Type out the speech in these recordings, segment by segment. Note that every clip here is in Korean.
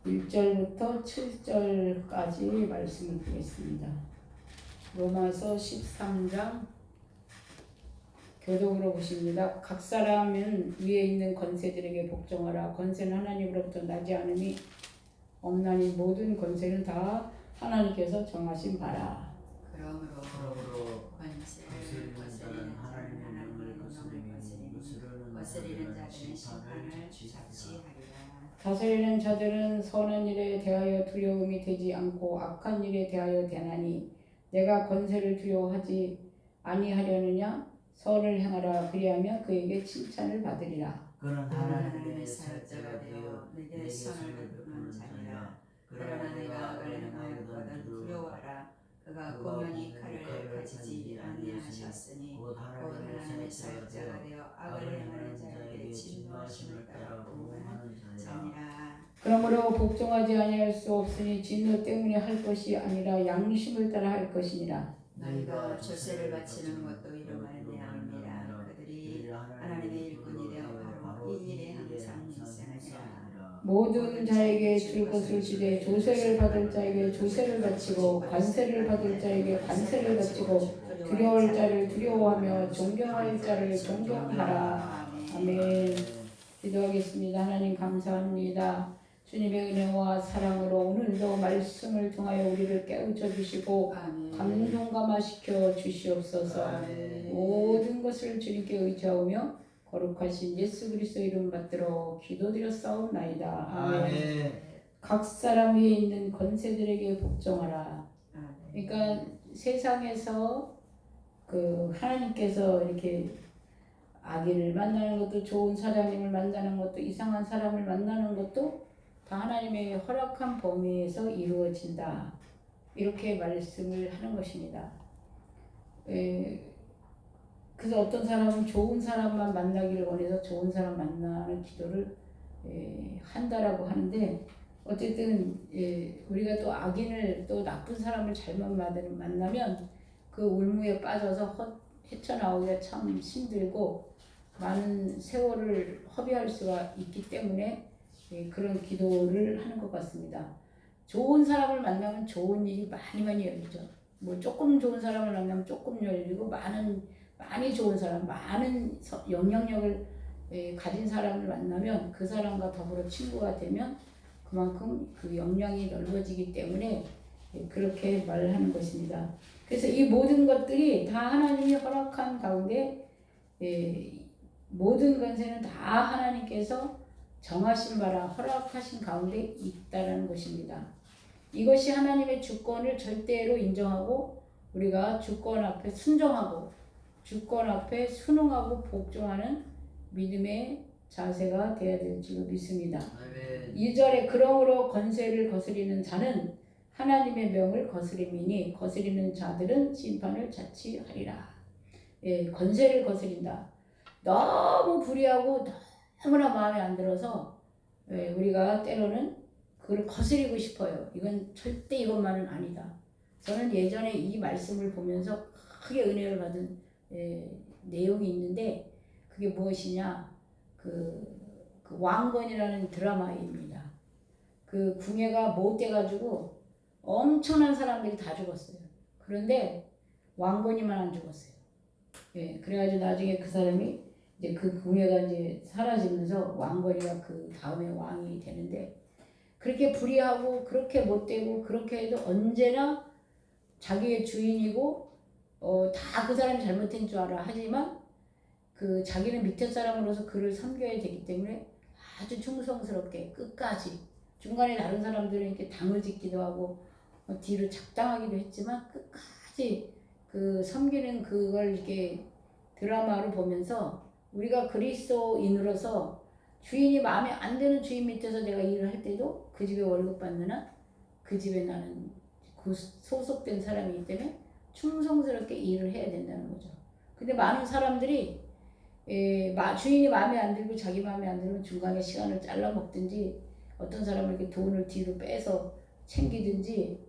1절부터 7절까지 말씀을 드리겠습니다. 로마서 13장 교독으로 보십니다. 각 사람은 위에 있는 권세들에게 복종하라. 권세는 하나님으로부터 나지 않음이 없나니 모든 권세는 다 하나님께서 정하신 바라. 그러므로 권세를 거스리는 자는 하나님의 명을 거스리는 자들은 심판을 자취하리라. 다스리는 자들은 선한 일에 대하여 두려움이 되지 않고 악한 일에 대하여 되나니 내가 권세를 두려워하지 아니하려느냐. 선을 행하라. 그리하면 그에게 칭찬을 받으리라. 그는 하나님의 사역자가 되어 내게 선을 베푸는 자니라. 그러나 내가 악을 행하였거든 두려워하라. 그가 공연히 칼을 가지지 아니하셨으니 곧 하나님의 사역자가 되어 악을 행하는 자에게 진노하심을 따라 공부하는 자니라. 그러므로 복종하지 아니할 수 없으니 진노 때문에 할 것이 아니라 양심을 따라 할 것이니라. 너희가 조세를 바치는 것도 이로 말미암으니라. 그들이 하나님의 일꾼이 되어 바로 이 일에 항상 희생하니라. 모든 자에게 줄 것을 주되 조세를 받을 자에게 조세를 바치고 관세를 받을 자에게 관세를 바치고 두려워할 자를 두려워하며 존경할 자를 존경하라. 아멘. 기도하겠습니다. 하나님 감사합니다. 주님의 은혜와 사랑으로 오늘도 말씀을 통하여 우리를 깨우쳐 주시고 감동감화시켜 주시옵소서. 모든 것을 주님께 의지하며 거룩하신 예수 그리스도 이름 받들어 기도드렸사옵나이다. 아멘. 각 사람 위에 있는 권세들에게 복종하라. 그러니까 세상에서 하나님께서 이렇게 악인을 만나는 것도 좋은 사장님을 만나는 것도 이상한 사람을 만나는 것도 다 하나님의 허락한 범위에서 이루어진다. 이렇게 말씀을 하는 것입니다. 그래서 어떤 사람은 좋은 사람만 만나기를 원해서 좋은 사람 만나는 기도를 한다라고 하는데 어쨌든 우리가 또 악인을 또 나쁜 사람을 잘못 만나면 그 울무에 빠져서 헤쳐나오기가 참 힘들고 많은 세월을 허비할 수가 있기 때문에 그런 기도를 하는 것 같습니다. 좋은 사람을 만나면 좋은 일이 많이 열리죠. 뭐 조금 좋은 사람을 만나면 조금 열리고 많이 좋은 사람, 많은 영향력을 가진 사람을 만나면 그 사람과 더불어 친구가 되면 그만큼 그 영향이 넓어지기 때문에 그렇게 말하는 것입니다. 그래서 이 모든 것들이 다 하나님이 허락한 가운데 모든 권세는 다 하나님께서 정하신 바라 허락하신 가운데 있다라는 것입니다. 이것이 하나님의 주권을 절대로 인정하고 우리가 주권 앞에 순종하고 주권 앞에 순응하고 복종하는 믿음의 자세가 되어야 될 줄 믿습니다. 2절에 그러므로 권세를 거스리는 자는 하나님의 명을 거스림이니 거스리는 자들은 심판을 자취하리라. 권세를 거스린다. 너무 불의하고 너무나 마음에 안 들어서 우리가 때로는 그걸 거스리고 싶어요. 이건 절대 이것만은 아니다. 저는 예전에 이 말씀을 보면서 크게 은혜를 받은 내용이 있는데 그게 무엇이냐? 그 왕건이라는 드라마입니다. 그 궁예가 못돼가지고 엄청난 사람들이 다 죽었어요. 그런데 왕건이만 안 죽었어요. 그래가지고 나중에 그 사람이 이제 그 궁예가 이제 사라지면서 왕건이가 그 다음에 왕이 되는데 그렇게 불의하고 그렇게 못되고 그렇게 해도 언제나 자기의 주인이고 다 그 사람이 잘못된 줄 알아. 하지만 그 자기는 밑에 사람으로서 그를 섬겨야 되기 때문에 아주 충성스럽게 끝까지 중간에 다른 사람들은 이렇게 당을 짓기도 하고 뒤로 작당하기도 했지만 끝까지 그 섬기는 그걸 이렇게 드라마를 보면서 우리가 그리스도인으로서 주인이 마음에 안 드는 주인 밑에서 내가 일을 할 때도 그 집에 월급 받는 한 그 집에 나는 소속된 사람이기 때문에 충성스럽게 일을 해야 된다는 거죠. 근데 많은 사람들이 주인이 마음에 안 들고 자기 마음에 안 들면 중간에 시간을 잘라 먹든지 어떤 사람은 이렇게 돈을 뒤로 빼서 챙기든지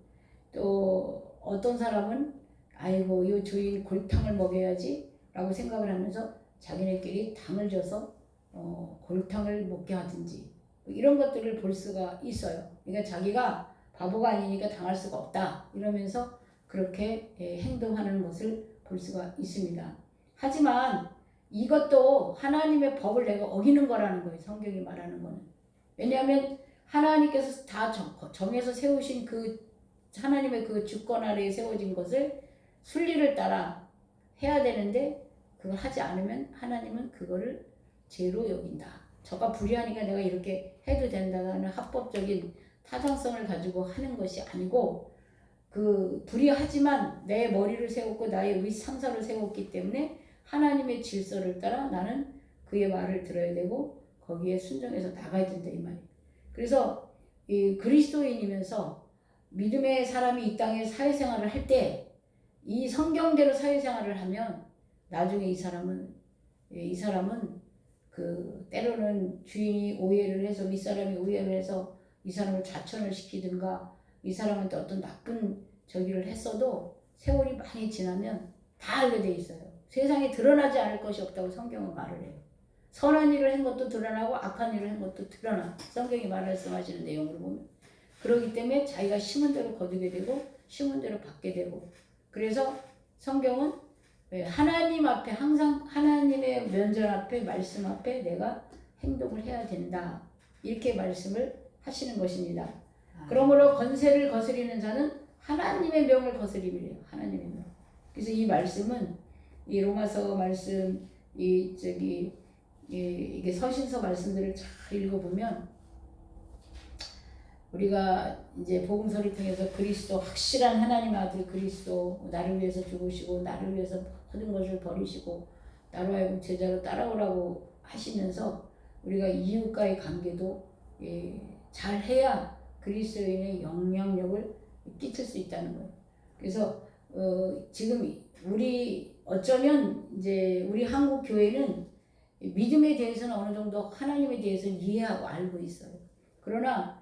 또 어떤 사람은 아이고 이 주인 골탕을 먹여야지 라고 생각을 하면서 자기네끼리 당을 줘서 골탕을 먹게 하든지 이런 것들을 볼 수가 있어요. 그러니까 자기가 바보가 아니니까 당할 수가 없다 이러면서 그렇게 행동하는 것을 볼 수가 있습니다. 하지만 이것도 하나님의 법을 내가 어기는 거라는 거예요. 성경이 말하는 거는. 왜냐하면 하나님께서 다 정해서 세우신 그 하나님의 그 주권 아래에 세워진 것을 순리를 따라 해야 되는데 그걸 하지 않으면 하나님은 그거를 죄로 여긴다. 저가 불의하니까 내가 이렇게 해도 된다는 합법적인 타당성을 가지고 하는 것이 아니고 그 불의하지만 내 머리를 세웠고 나의 상사를 세웠기 때문에 하나님의 질서를 따라 나는 그의 말을 들어야 되고 거기에 순종해서 나가야 된다 이 말이에요. 그래서 이 그리스도인이면서 믿음의 사람이 이 땅에 사회생활을 할 때 이 성경대로 사회생활을 하면 나중에 이 사람은 그 때로는 주인이 오해를 해서 윗사람이 오해를 해서 이 사람을 좌천을 시키든가 이 사람한테 어떤 나쁜 저기를 했어도 세월이 많이 지나면 다 알게 돼 있어요. 세상에 드러나지 않을 것이 없다고 성경은 말을 해요. 선한 일을 한 것도 드러나고 악한 일을 한 것도 드러나. 성경이 말씀하시는 내용으로 보면. 그렇기 때문에 자기가 심은 대로 거두게 되고 심은 대로 받게 되고. 그래서 성경은 하나님 앞에 항상 하나님의 면전 앞에 말씀 앞에 내가 행동을 해야 된다. 이렇게 말씀을 하시는 것입니다. 그러므로 건세를 거스리는 자는 하나님의 명을 거스림이래요. 하나님의 명. 그래서 이 말씀은 이 로마서 말씀 이게 서신서 말씀들을 잘 읽어보면 우리가 이제 복음서를 통해서 그리스도 확실한 하나님의 아들 그리스도 나를 위해서 죽으시고 나를 위해서 모든 것을 버리시고 나로 하여금 제자로 따라오라고 하시면서 우리가 이웃과의 관계도 잘 해야 그리스도인의 영향력을 끼칠 수 있다는 거예요. 그래서 지금 우리 어쩌면 이제 우리 한국 교회는 믿음에 대해서는 어느 정도 하나님에 대해서는 이해하고 알고 있어요. 그러나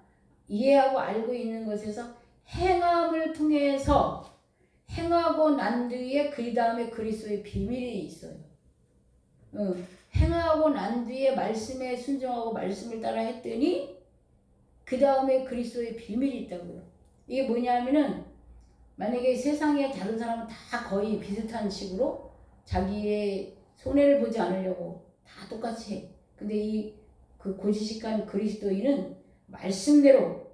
이해하고 알고 있는 것에서 행함을 통해서 행하고 난 뒤에 그 다음에 그리스도의 비밀이 있어요. 행하고 난 뒤에 말씀에 순종하고 말씀을 따라 했더니 그 다음에 그리스도의 비밀이 있다고요. 이게 뭐냐면은 만약에 세상에 다른 사람은 다 거의 비슷한 식으로 자기의 손해를 보지 않으려고 다 똑같이 해. 근데 그 고지식한 그리스도인은 말씀대로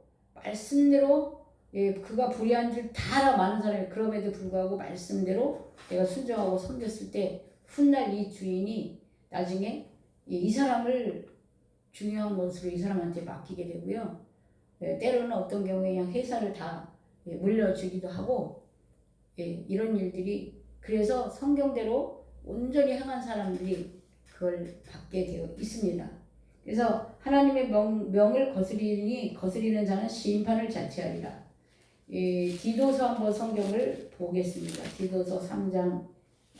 그가 불의한 줄 다 알아 많은 사람이 그럼에도 불구하고 말씀대로 내가 순종하고 섬겼을 때 훗날 이 주인이 나중에 이 사람을 중요한 것으로 이 사람한테 맡기게 되고요. 때로는 어떤 경우에 그냥 회사를 다 물려주기도 하고 이런 일들이 그래서 성경대로 온전히 행한 사람들이 그걸 받게 되어 있습니다. 그래서 하나님의 명을 거스리는 자는 심판을 자체하리라. 디도서 한번 성경을 보겠습니다. 디도서 3장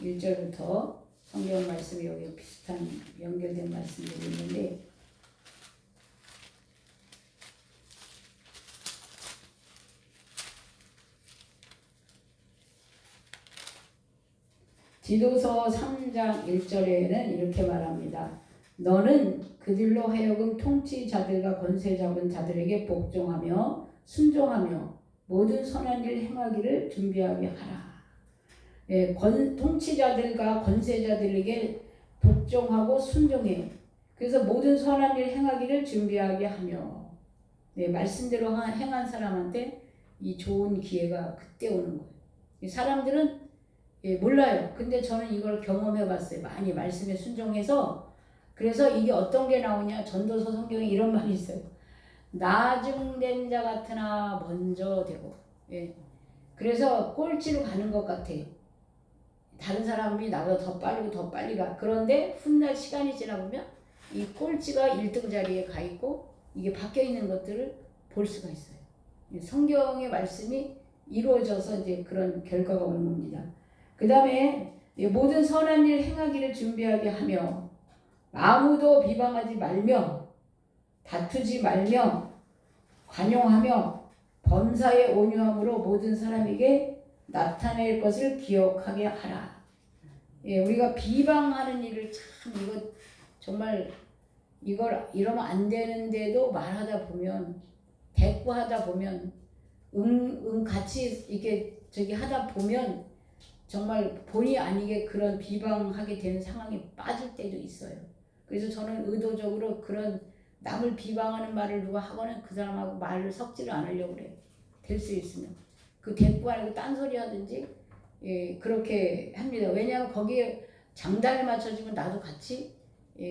1절부터 성경 말씀이 여기 비슷한 연결된 말씀들이 있는데 디도서 3장 1절에는 이렇게 말합니다. 너는 그들로 하여금 통치자들과 권세 잡은 자들에게 복종하며 순종하며 모든 선한 일 행하기를 준비하게 하라. 통치자들과 권세자들에게 복종하고 순종해. 그래서 모든 선한 일 행하기를 준비하게 하며 말씀대로 행한 사람한테 이 좋은 기회가 그때 오는 거예요. 사람들은 몰라요. 근데 저는 이걸 경험해 봤어요. 많이 말씀에 순종해서 그래서 이게 어떤 게 나오냐 전도서 성경에 이런 말이 있어요. 나중된 자 같으나 먼저 되고 그래서 꼴찌로 가는 것 같아. 다른 사람이 나보다 더 빠르고 더 빨리 가. 그런데 훗날 시간이 지나보면 이 꼴찌가 1등 자리에 가 있고 이게 바뀌어 있는 것들을 볼 수가 있어요. 성경의 말씀이 이루어져서 이제 그런 결과가 오는 겁니다. 그 다음에 모든 선한 일 행하기를 준비하게 하며 아무도 비방하지 말며 다투지 말며 관용하며 범사에 온유함으로 모든 사람에게 나타낼 것을 기억하게 하라. 우리가 비방하는 일을 참 정말 이러면 안 되는데도 말하다 보면 대꾸하다 보면 같이 이게 저기 하다 보면 정말 본의 아니게 그런 비방하게 되는 상황에 빠질 때도 있어요. 그래서 저는 의도적으로 그런 남을 비방하는 말을 누가 하거나 그 사람하고 말을 섞지를 않으려고 그래요. 될 수 있으면. 그 대꾸 아니고 딴소리 하든지 그렇게 합니다. 왜냐하면 거기에 장단을 맞춰주면 나도 같이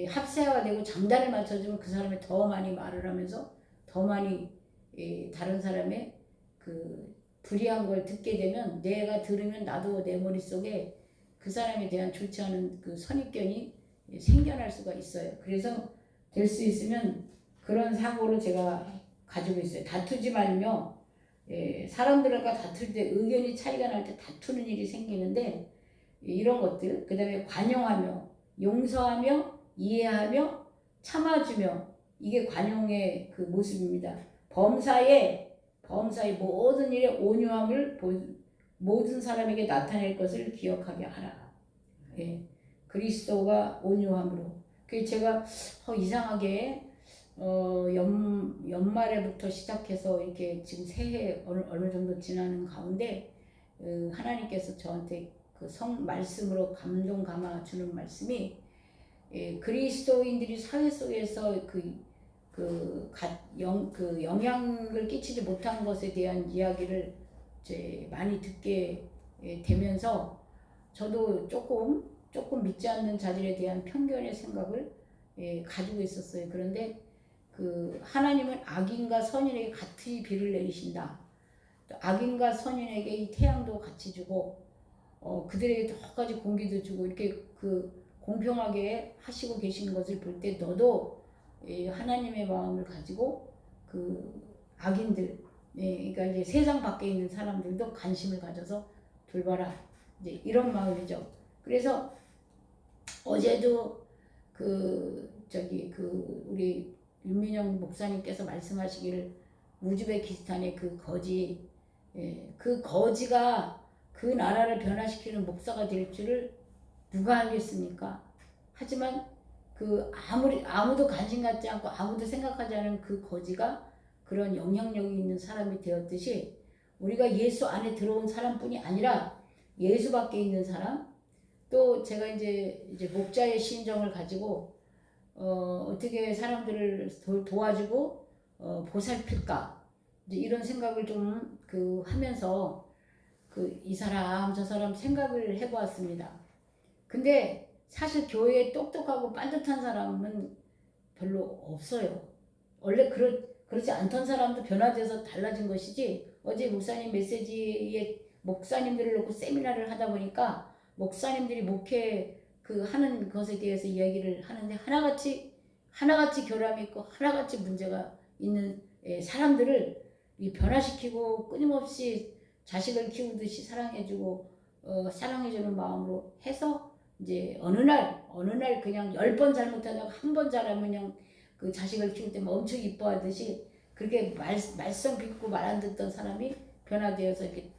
합세가 되고 장단을 맞춰주면 그 사람이 더 많이 말을 하면서 더 많이 다른 사람의 그 불이한 걸 듣게 되면 내가 들으면 나도 내 머릿속에 그 사람에 대한 좋지 않은 그 선입견이 생겨날 수가 있어요. 그래서 될 수 있으면 그런 사고를 제가 가지고 있어요. 다투지 말며 사람들과 다툴 때 의견이 차이가 날 때 다투는 일이 생기는데 이런 것들 그 다음에 관용하며 용서하며 이해하며 참아주며 이게 관용의 그 모습입니다. 범사의 모든 일에 온유함을 모든 사람에게 나타낼 것을 기억하게 하라. 그리스도가 온유함으로. 그 제가 이상하게 연말에부터 시작해서 이렇게 지금 새해 어느 정도 지나는 가운데 하나님께서 저한테 그 말씀으로 감동 감아 주는 말씀이 그리스도인들이 사회 속에서 그 영향을 끼치지 못한 것에 대한 이야기를 이제 많이 듣게 되면서 저도 조금 믿지 않는 자들에 대한 편견의 생각을 가지고 있었어요. 그런데 그 하나님은 악인과 선인에게 같이 비를 내리신다. 또 악인과 선인에게 이 태양도 같이 주고 그들에게 여러 가지 공기도 주고 이렇게 그 공평하게 하시고 계시는 것을 볼 때 너도 하나님의 마음을 가지고 그 악인들, 그러니까 이제 세상 밖에 있는 사람들도 관심을 가져서 돌봐라. 이제 이런 마음이죠. 그래서 어제도 우리 윤민영 목사님께서 말씀하시기를 우즈베키스탄의 그 거지가 그 나라를 변화시키는 목사가 될 줄을 누가 알겠습니까? 하지만 아무도 관심 갖지 않고 아무도 생각하지 않은 그 거지가 그런 영향력이 있는 사람이 되었듯이 우리가 예수 안에 들어온 사람뿐이 아니라 예수 밖에 있는 사람, 또 제가 이제 목자의 심정을 가지고 어떻게 사람들을 도와주고 보살필까 이제 이런 생각을 좀 하면서 이 사람 저 사람 생각을 해보았습니다. 근데 사실 교회에 똑똑하고 빤듯한 사람은 별로 없어요. 원래 그렇지 않던 사람도 변화돼서 달라진 것이지. 어제 목사님 메시지에 목사님들을 놓고 세미나를 하다 보니까 목사님들이 목회 하는 것에 대해서 이야기를 하는데 하나같이 결함이 있고 하나같이 문제가 있는 사람들을 변화시키고 끊임없이 자식을 키우듯이 사랑해주고 사랑해주는 마음으로 해서 이제 어느 날 그냥 10번 잘못하다가 한 번 잘하면 그냥 그 자식을 키울 때 엄청 이뻐하듯이 그렇게 말썽 빚고 말 안 듣던 사람이 변화되어서 이렇게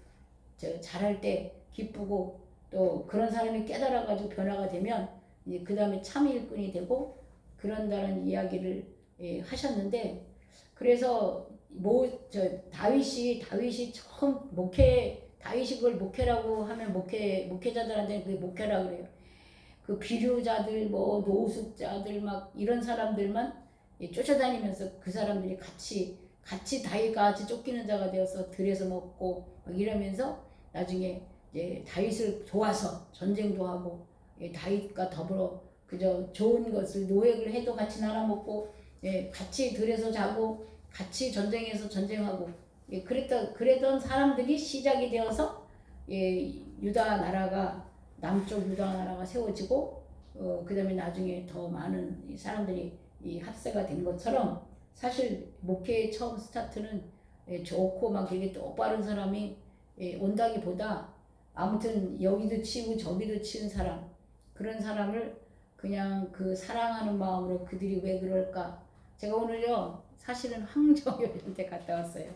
잘할 때 기쁘고 또 그런 사람이 깨달아가지고 변화가 되면 이제 그 다음에 참 일꾼이 되고 그런다는 이야기를 하셨는데 그래서 다윗이 처음 다윗이 그걸 목회라고 하면 목회자들한테 그게 목회라고 그래요. 그 비류자들 노숙자들 막 이런 사람들만 쫓아다니면서 그 사람들이 같이 다윗과 같이 쫓기는 자가 되어서 들에서 먹고 막 이러면서 나중에 이제 다윗을 도와서 전쟁도 하고 다윗과 더불어 그저 좋은 것을 노획을 해도 같이 나눠 먹고 같이 들에서 자고 같이 전쟁에서 전쟁하고 그랬던 사람들이 시작이 되어서 유다 나라가 남쪽 유다 나라가 세워지고 그 다음에 나중에 더 많은 사람들이 합세가 된 것처럼 사실 목회의 처음 스타트는 좋고 막 되게 똑바른 사람이 온다기보다 아무튼 여기도 치고 저기도 치는 사람 그런 사람을 그냥 사랑하는 마음으로 그들이 왜 그럴까. 제가 오늘요 사실은 황정효한테 갔다 왔어요.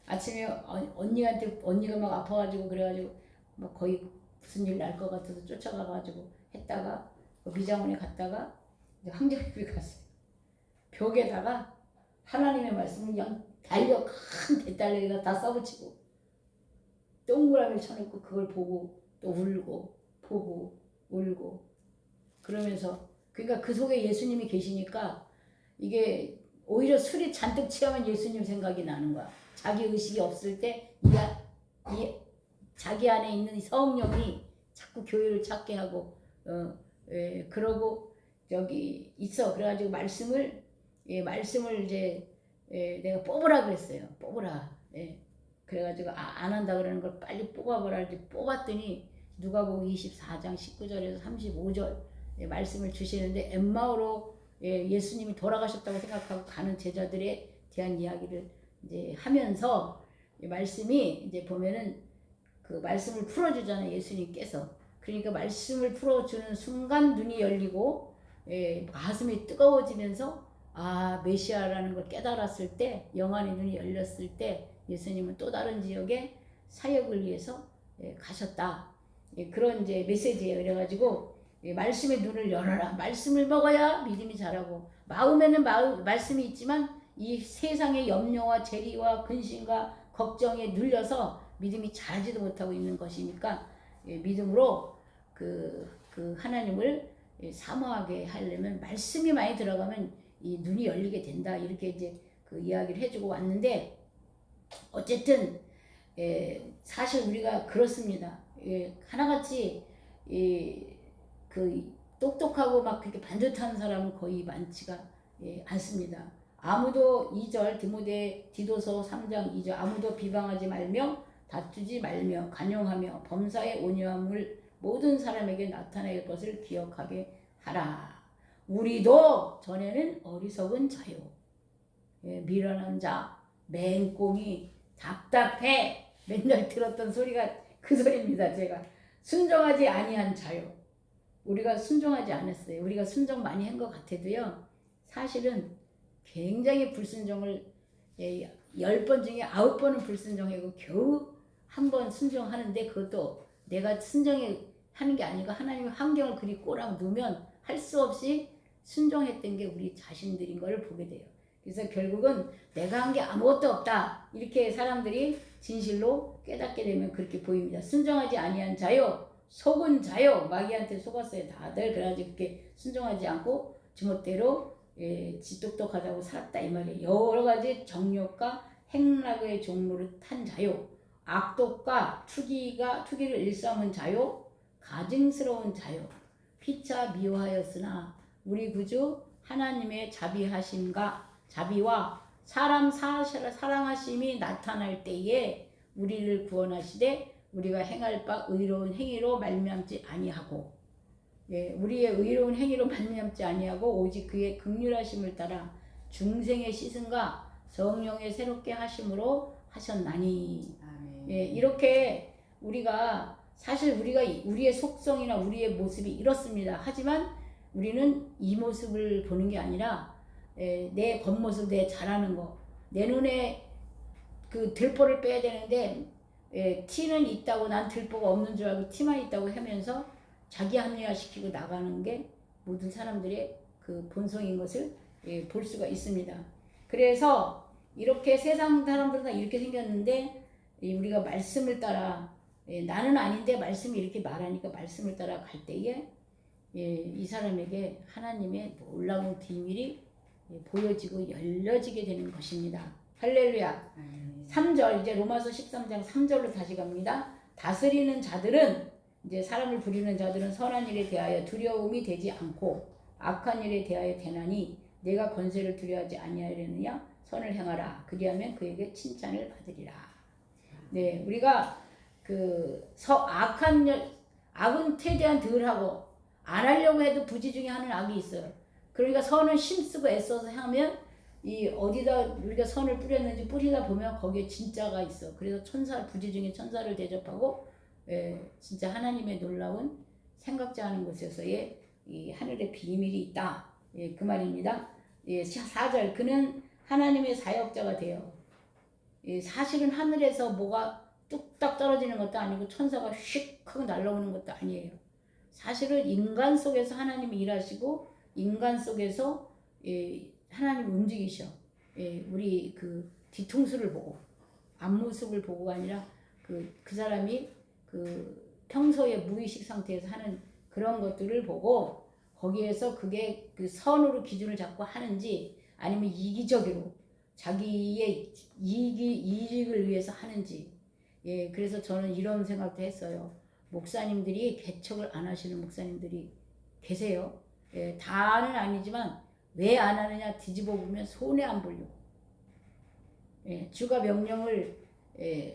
아침에 언니가 막 아파가지고 그래가지고 막 거의 무슨 일 날 것 같아서 쫓아가가지고 했다가 미장원에 갔다가 이제 황정효에 갔어요. 벽에다가 하나님의 말씀을 그냥 달력 큰 대달력에다 다 써붙이고 동그라미를 쳐놓고 그걸 보고 또 울고 보고 울고 그러면서 그러니까 그 속에 예수님이 계시니까 이게 오히려 술이 잔뜩 취하면 예수님 생각이 나는 거야. 자기 의식이 없을 때 자기 안에 있는 성령이 자꾸 교회를 찾게 하고 그러고 여기 있어. 그래가지고 말씀을 이제 내가 뽑으라 그랬어요. 뽑으라. 그래가지고 안 한다 그러는 걸 빨리 뽑아보라 이제 뽑았더니 누가복음 24장 19절에서 35절 말씀을 주시는데 엠마오로 예수님이 돌아가셨다고 생각하고 가는 제자들에 대한 이야기를 이제 하면서 말씀이 이제 보면은 그 말씀을 풀어주잖아요. 예수님께서. 그러니까 말씀을 풀어주는 순간 눈이 열리고 가슴이 뜨거워지면서 메시아라는 걸 깨달았을 때 영안의 눈이 열렸을 때 예수님은 또 다른 지역에 사역을 위해서 가셨다. 그런 이제 메시지예요. 그래가지고 말씀의 눈을 열어라. 말씀을 먹어야 믿음이 자라고 마음에는 말씀이 있지만 이 세상의 염려와 재리와 근심과 걱정에 눌려서 믿음이 자라지도 못하고 있는 것이니까 믿음으로 그 하나님을 사모하게 하려면 말씀이 많이 들어가면 이 눈이 열리게 된다. 이렇게 이제 그 이야기를 해주고 왔는데 어쨌든 사실 우리가 그렇습니다. 하나같이 그 똑똑하고 막 그렇게 반듯한 사람은 거의 많지가 않습니다. 아무도 2절 디도서 3장 2절 아무도 비방하지 말며 다투지 말며 간용하며 범사의 온유함을 모든 사람에게 나타낼 것을 기억하게 하라. 우리도 전에는 어리석은 자요. 미련한 자, 맹꽁이, 답답해. 맨날 들었던 소리가 그 소리입니다. 제가 순종하지 아니한 자요. 우리가 순종하지 않았어요. 우리가 순종 많이 한 것 같아도요. 사실은 굉장히 불순종을 10번 중에 9번은 불순종하고 겨우 한 번 순종하는데 그것도 내가 순종하는 게 아니고 하나님의 환경을 그리 꼬랑 놓으면 할 수 없이 순종했던 게 우리 자신들인 걸 보게 돼요. 그래서 결국은 내가 한 게 아무것도 없다. 이렇게 사람들이 진실로 깨닫게 되면 그렇게 보입니다. 순종하지 아니한 자요. 속은 자요. 마귀한테 속았어요. 다들. 그래가지고 그렇게 순종하지 않고 지멋대로 지똑똑하다고 살았다 이 말이에요. 여러 가지 정욕과 행락의 종로를 탄 자요. 악독과 투기를 일삼은 자요. 가증스러운 자요. 피차 미워하였으나 우리 구주 하나님의 자비와 사람 사랑하심이 나타날 때에 우리를 구원하시되 우리가 행할 바 의로운 행위로 말미암지 아니하고 우리의 의로운 행위로 말미암지 아니하고 오직 그의 긍휼하심을 따라 중생의 씻음과 성령의 새롭게 하심으로 하셨나니. 이렇게 우리가 사실 우리의 속성이나 우리의 모습이 이렇습니다. 하지만 우리는 이 모습을 보는 게 아니라 내 겉모습, 내 잘하는 거, 내 눈에 그 들보를 빼야 되는데 티는 있다고 난 들보가 없는 줄 알고 티만 있다고 하면서 자기 합리화시키고 나가는 게 모든 사람들의 그 본성인 것을 볼 수가 있습니다. 그래서 이렇게 세상 사람들은 다 이렇게 생겼는데 우리가 말씀을 따라 나는 아닌데 말씀이 이렇게 말하니까 말씀을 따라 갈 때에 이 사람에게 하나님의 놀라운 비밀이 보여지고 열려지게 되는 것입니다. 할렐루야. 3절 이제 로마서 13장 3절로 다시 갑니다. 다스리는 자들은 이제 사람을 부리는 자들은 선한 일에 대하여 두려움이 되지 않고 악한 일에 대하여 대나니 내가 권세를 두려워하지 아니하려느냐 선을 행하라 그리하면 그에게 칭찬을 받으리라. 네, 우리가 악은 최대한 덜 하고 안 하려고 해도 부지중에 하는 악이 있어요. 그러니까 선은 힘쓰고 애써서 하면 어디다 우리가 선을 뿌렸는지 뿌리다 보면 거기에 진짜가 있어. 그래서 부지중에 천사를 대접하고 진짜 하나님의 놀라운 생각지 않은 곳에서의 이 하늘의 비밀이 있다. 그 말입니다. 4절 그는 하나님의 사역자가 되어 사실은 하늘에서 뭐가 뚝딱 떨어지는 것도 아니고 천사가 휙 하고 날아오는 것도 아니에요. 사실은 인간 속에서 하나님이 일하시고 인간 속에서 하나님 움직이셔. 우리 그 뒤통수를 보고 앞모습을 보고가 아니라 그 사람이 그 평소에 무의식 상태에서 하는 그런 것들을 보고 거기에서 그게 그 선으로 기준을 잡고 하는지 아니면 이기적으로 자기의 이익을 위해서 하는지. 예, 그래서 저는 이런 생각도 했어요. 목사님들이 개척을 안 하시는 목사님들이 계세요. 예, 다는 아니지만 왜 안 하느냐 뒤집어 보면 손해 안 보려고. 예, 주가 명령을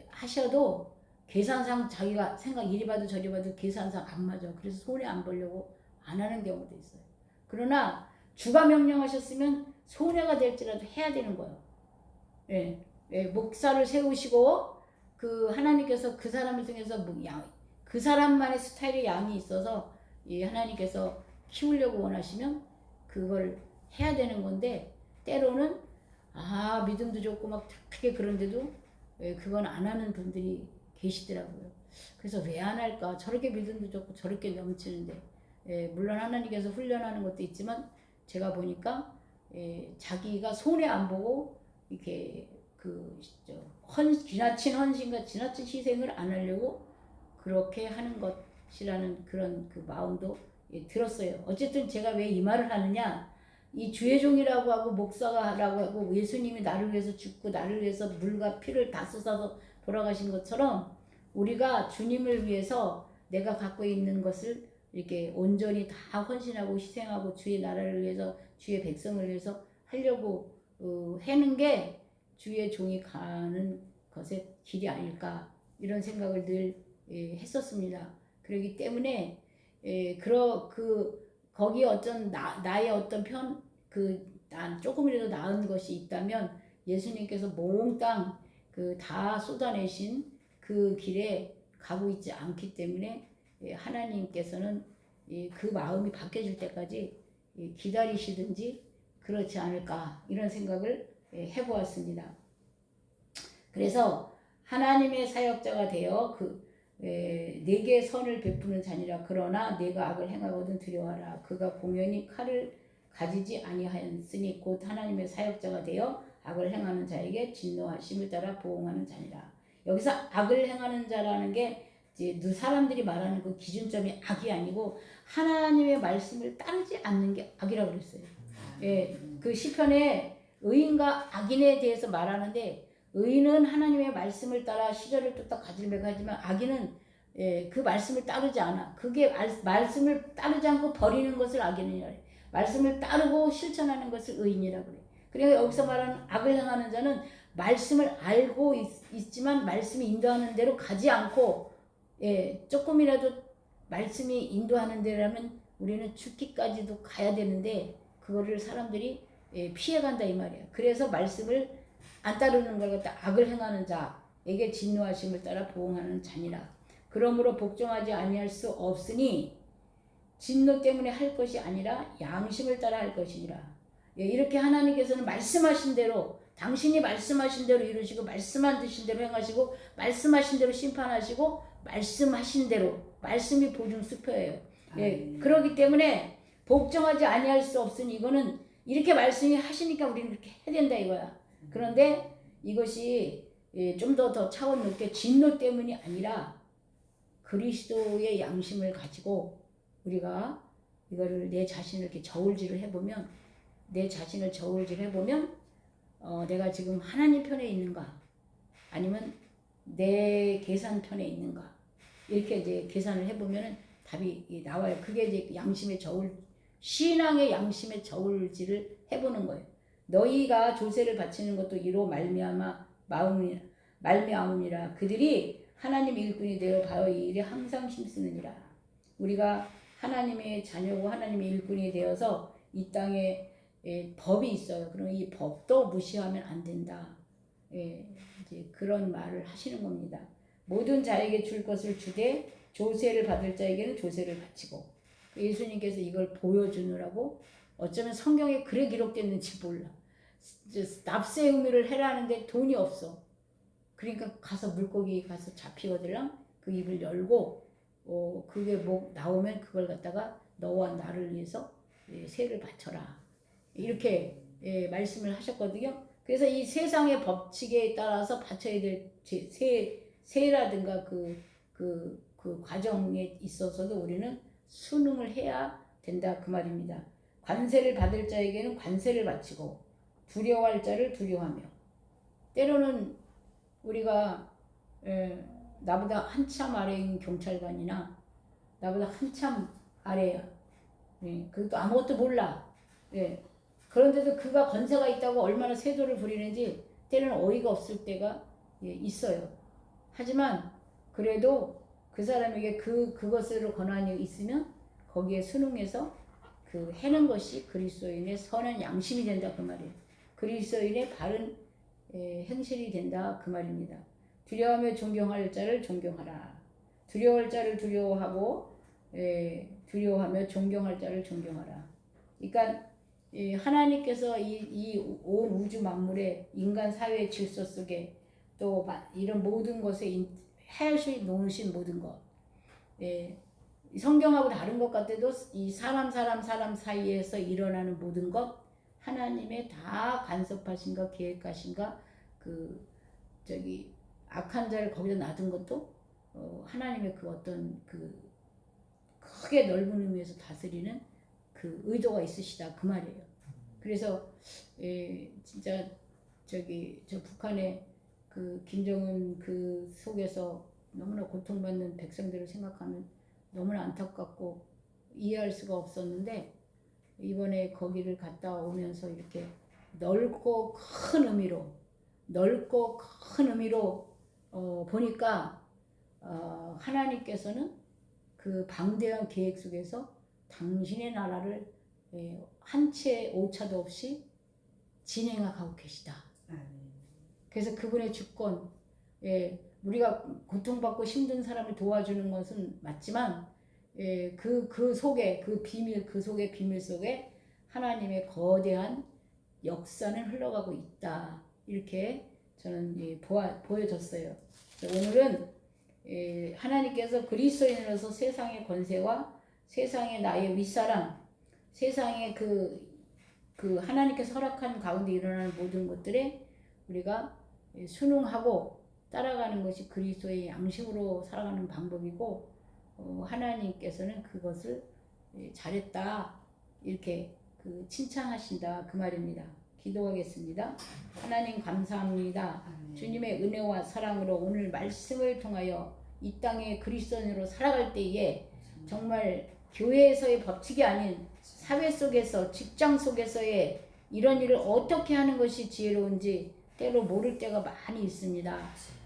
하셔도 계산상 자기가 생각 이리 봐도 저리 봐도 계산상 안 맞아. 그래서 손해 안 보려고 안 하는 경우도 있어요. 그러나 주가 명령하셨으면 손해가 될지라도 해야 되는 거예요. 예, 목사를 세우시고 그 하나님께서 그 사람을 통해서 그 사람만의 스타일의 양이 있어서 이 하나님께서 키우려고 원하시면 그걸 해야 되는 건데 때로는 믿음도 좋고 막 크게 그런데도 그건 안 하는 분들이 계시더라고요. 그래서 왜 안 할까? 저렇게 믿음도 좋고 저렇게 넘치는데 물론 하나님께서 훈련하는 것도 있지만 제가 보니까 자기가 손해 안 보고 이렇게 지나친 헌신과 지나친 희생을 안 하려고 그렇게 하는 것이라는 그런 그 마음도 들었어요. 어쨌든 제가 왜 이 말을 하느냐? 이 주의 종이라고 하고 목사라고 하고 예수님이 나를 위해서 죽고 나를 위해서 물과 피를 다 쏟아서 돌아가신 것처럼 우리가 주님을 위해서 내가 갖고 있는 것을 이렇게 온전히 다 헌신하고 희생하고 주의 나라를 위해서 주의 백성을 위해서 하려고 하는 게 주의 종이 가는 것의 길이 아닐까 이런 생각을 늘 했었습니다. 그렇기 때문에 거기 어떤 나의 어떤 난 조금이라도 나은 것이 있다면 예수님께서 몽땅 다 쏟아내신 그 길에 가고 있지 않기 때문에 하나님께서는 그 마음이 바뀌어질 때까지 기다리시든지 그렇지 않을까 이런 생각을 해보았습니다. 그래서 하나님의 사역자가 되어 내게 선을 베푸는 자니라. 그러나 내가 악을 행하거든 두려워하라. 그가 공연히 칼을 가지지 아니하였으니 곧 하나님의 사역자가 되어 악을 행하는 자에게 진노하심을 따라 보응하는 자니라. 여기서 악을 행하는 자라는 게 이제 사람들이 말하는 그 기준점이 악이 아니고 하나님의 말씀을 따르지 않는 게 악이라고 그랬어요. 그 시편에 의인과 악인에 대해서 말하는데 의인은 하나님의 말씀을 따라 시절을 쫓다 가지를 하지만 악인은 그 말씀을 따르지 않아. 그게 말씀을 따르지 않고 버리는 것을 악인이라 그래. 말씀을 따르고 실천하는 것을 의인이라고 그래. 그러니까 여기서 말하는 악을 행하는 자는 말씀을 알고 있지만 말씀이 인도하는 대로 가지 않고 조금이라도 말씀이 인도하는 대로라면 우리는 죽기까지도 가야 되는데 그거를 사람들이 피해간다 이 말이야. 그래서 말씀을 안 따르는 걸 갖다 악을 행하는 자에게 진노하심을 따라 보응하는 자니라. 그러므로 복종하지 아니할 수 없으니 진노 때문에 할 것이 아니라 양심을 따라 할 것이니라. 이렇게 하나님께서는 말씀하신 대로 당신이 말씀하신 대로 이루시고 말씀하신 대로 행하시고 말씀하신 대로 심판하시고 말씀하신 대로 말씀이 보증수표예요. 그렇기 때문에 복종하지 아니할 수 없으니 이거는 이렇게 말씀이 하시니까 우리는 그렇게 해야 된다 이거야. 그런데 이것이 좀 더 차원 높게 진노 때문이 아니라 그리스도의 양심을 가지고 우리가 이거를 내 자신을 이렇게 저울질을 해보면 내가 지금 하나님 편에 있는가 아니면 내 계산 편에 있는가 이렇게 이제 계산을 해보면 답이 나와요. 그게 이제 양심의 신앙의 양심의 저울질을 해보는 거예요. 너희가 조세를 바치는 것도 이로 말미암음이라. 그들이 하나님 일꾼이 되어 바로 이 일에 항상 힘쓰느니라. 우리가 하나님의 자녀고 하나님의 일꾼이 되어서 이 땅에 법이 있어요. 그럼 이 법도 무시하면 안 된다. 이제 그런 말을 하시는 겁니다. 모든 자에게 줄 것을 주되 조세를 받을 자에게는 조세를 바치고. 예수님께서 이걸 보여주느라고 어쩌면 성경에 그래 기록됐는지 몰라. 납세 의무를 해라는데 돈이 없어. 그러니까 가서 물고기 가서 잡히거들랑 그 입을 열고 그게 나오면 그걸 갖다가 너와 나를 위해서 세를 바쳐라. 이렇게 말씀을 하셨거든요. 그래서 이 세상의 법칙에 따라서 바쳐야 될 세라든가 그 과정에 있어서도 우리는 순응을 해야 된다 그 말입니다. 관세를 받을 자에게는 관세를 바치고 두려워할 자를 두려워하며, 때로는 우리가 나보다 한참 아래인 경찰관이나 나보다 한참 아래야, 그것도 아무것도 몰라, 그런데도 그가 권세가 있다고 얼마나 세도를 부리는지 때로는 어이가 없을 때가 있어요. 하지만 그래도 그 사람에게 그것으로 권한이 있으면 거기에 순응해서 그 해는 것이 그리스도인의 선한 양심이 된다 그 말이에요. 그리스도인의 바른 행실이 된다 그 말입니다. 두려워하며 존경할 자를 존경하라. 두려워할 자를 두려워하고 두려워하며 존경할 자를 존경하라. 그러니까 하나님께서 이 온 우주 만물의 인간 사회의 질서 속에 또 이런 모든 것에 해하시 놓으신 모든 것, 성경하고 다른 것 같아도 이 사람 사이에서 일어나는 모든 것 하나님의 다 간섭하신가 계획하신가, 악한 자를 거기다 놔둔 것도 하나님의 그 어떤 그 크게 넓은 의미에서 다스리는 그 의도가 있으시다 그 말이에요. 그래서 진짜 저 북한의 그 김정은 그 속에서 너무나 고통받는 백성들을 생각하면 너무나 안타깝고 이해할 수가 없었는데, 이번에 거기를 갔다 오면서 이렇게 넓고 큰 의미로 보니까 하나님께서는 그 방대한 계획 속에서 당신의 나라를 한 채 오차도 없이 진행하고 계시다. 그래서 그분의 주권, 우리가 고통받고 힘든 사람을 도와주는 것은 맞지만 그 속에 속의 비밀 속에 하나님의 거대한 역사는 흘러가고 있다. 이렇게 저는 보여졌어요. 오늘은 하나님께서 그리스도인으로서 세상의 권세와 세상의 나의 윗사람, 세상의 그 하나님께서 허락한 가운데 일어나는 모든 것들에 우리가 순응하고 따라가는 것이 그리스도의 양식으로 살아가는 방법이고, 하나님께서는 그것을 잘했다 이렇게 칭찬하신다 그 말입니다. 기도하겠습니다. 하나님 감사합니다. 주님의 은혜와 사랑으로 오늘 말씀을 통하여 이 땅에 그리스도인으로 살아갈 때에 정말 교회에서의 법칙이 아닌 사회 속에서, 직장 속에서의 이런 일을 어떻게 하는 것이 지혜로운지 때로 모를 때가 많이 있습니다.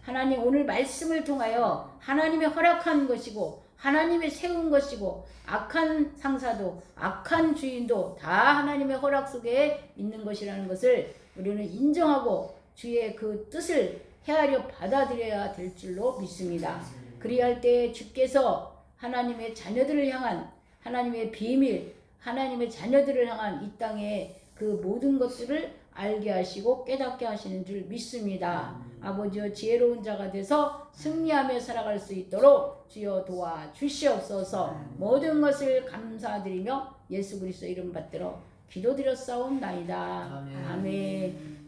하나님, 오늘 말씀을 통하여 하나님의 허락한 것이고 하나님의 세운 것이고 악한 상사도 악한 주인도 다 하나님의 허락 속에 있는 것이라는 것을 우리는 인정하고 주의 그 뜻을 헤아려 받아들여야 될 줄로 믿습니다. 그리할 때 주께서 하나님의 자녀들을 향한 하나님의 비밀, 하나님의 자녀들을 향한 이 땅의 그 모든 것들을 알게 하시고 깨닫게 하시는 줄 믿습니다. 아버지여, 지혜로운 자가 돼서 승리하며 살아갈 수 있도록 주여 도와 주시옵소서. 모든 것을 감사드리며 예수 그리스도 이름 받들어 기도드렸사옵나이다. 아멘.